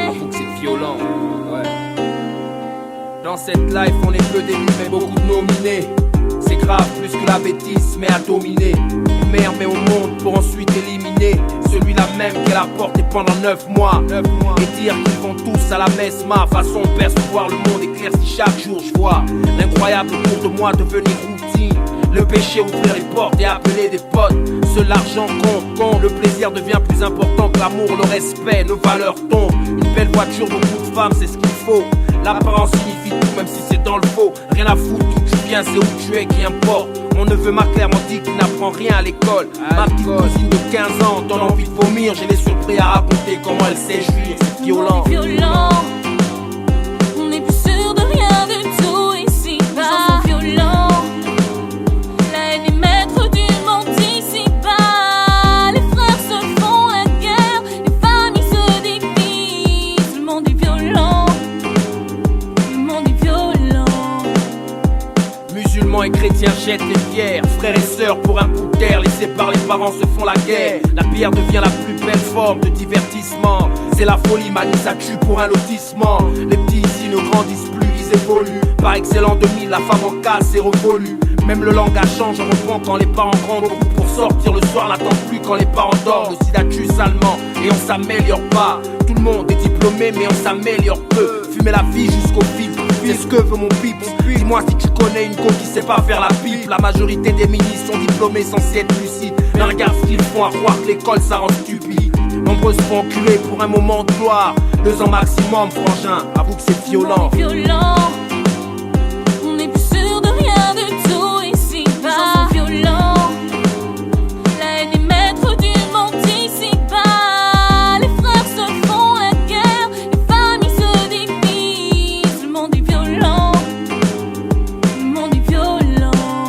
Avoue que c'est violent, ouais. Dans cette life, on est que des nuls, mais beaucoup de nominés. C'est grave, plus que la bêtise, mais à dominer. Une mère met au monde pour ensuite éliminer celui-là même qu'elle a porté pendant 9 mois. Et dire qu'ils vont tous à la messe, ma façon de percevoir le monde éclairci chaque jour. Je vois l'incroyable autour de moi devenir routine. Le péché ouvrir les portes et appeler des potes. Seul l'argent compte, quand le plaisir devient plus important que l'amour, le respect, nos valeurs tombent. Une belle voiture, beaucoup de femmes, c'est ce qu'il faut. L'apparence signifie tout, même si c'est dans le faux. Rien à foutre, d'où tu viens, c'est où tu es qui importe. Mon neveu m'a clairement dit qu'il n'apprend rien à l'école. Ma petite cousine de 15 ans donne envie de vomir. J'ai les surpris à raconter comment elle sait jouir. C'est violent. On n'est plus sûr de rien du tout ici. Les gens sont violents. La haine est maître du monde ici bas. Les frères se font la guerre, les familles se divisent. Le monde est violent. Le monde est violent. Musulmans et chrétiens jettent les pierres. Frères et sœurs pour un bout de terre. Laissés par les parents se font la guerre. La pierre devient la plus belle forme de divertissement. C'est la folie, manie, ça tue pour un lotissement. Les petits ici ne grandissent plus, ils évoluent. Par excellent 2000, la femme en casse et revolue. Même le langage change, on reprend quand les parents grandent. Beaucoup pour sortir le soir n'attendent plus quand les parents dorment. Le sida tue salement et on s'améliore pas. Tout le monde est diplômé mais on s'améliore peu. Fumer la vie jusqu'au fil, c'est ce que veut mon pipe. Dis-moi si tu connais une go qui sait pas faire la pipe. La majorité des ministres sont diplômés censés être lucides. Mais regarde ce qu'ils font à croire que l'école ça rend stupide. Nombreux se font enculer pour un moment de gloire. 2 ans maximum, frangin, avoue que c'est violent. On n'est plus sûr de rien du tout ici. Les gens sont violents. La haine est maître du monde ici bas. Les frères se font la guerre, les familles se divisent. Le monde est violent. Le monde est violent.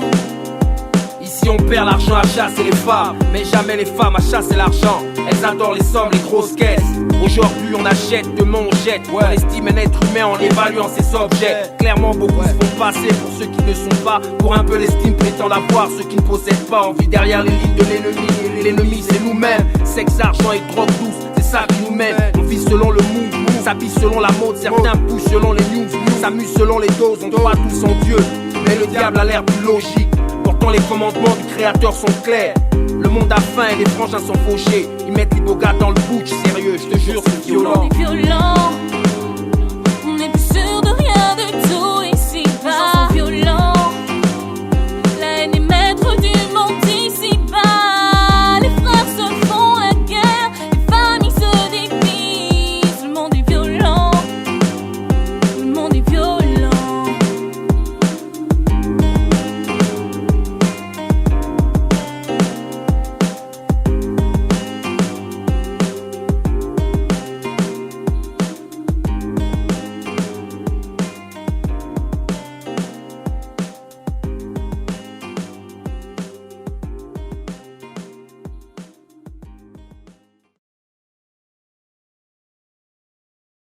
Ici on perd l'argent à chasser les femmes, mais jamais les femmes à chasser l'argent. Elles adorent les sommes, les grosses caisses. Aujourd'hui on achète, demain on jette. On estime un être humain en évaluant ses objets. Clairement beaucoup se font passer pour ceux qui ne sont pas. Pour un peu l'estime prétendent avoir ceux qui ne possèdent pas. On vit derrière les lignes de l'ennemi. Et l'ennemi c'est nous-mêmes. Sexe, argent et drogue douce, c'est ça qui nous mène. On vit selon le mood, s'habille selon la mode. Certains poussent selon les news, s'amusent selon les doses. On croit tous en Dieu, mais le diable a l'air plus logique. Pourtant les commandements du créateur sont clairs. Le monde a faim et les frangins sont fauchés. Ils mettent les beaux gars dans le bouche, c'est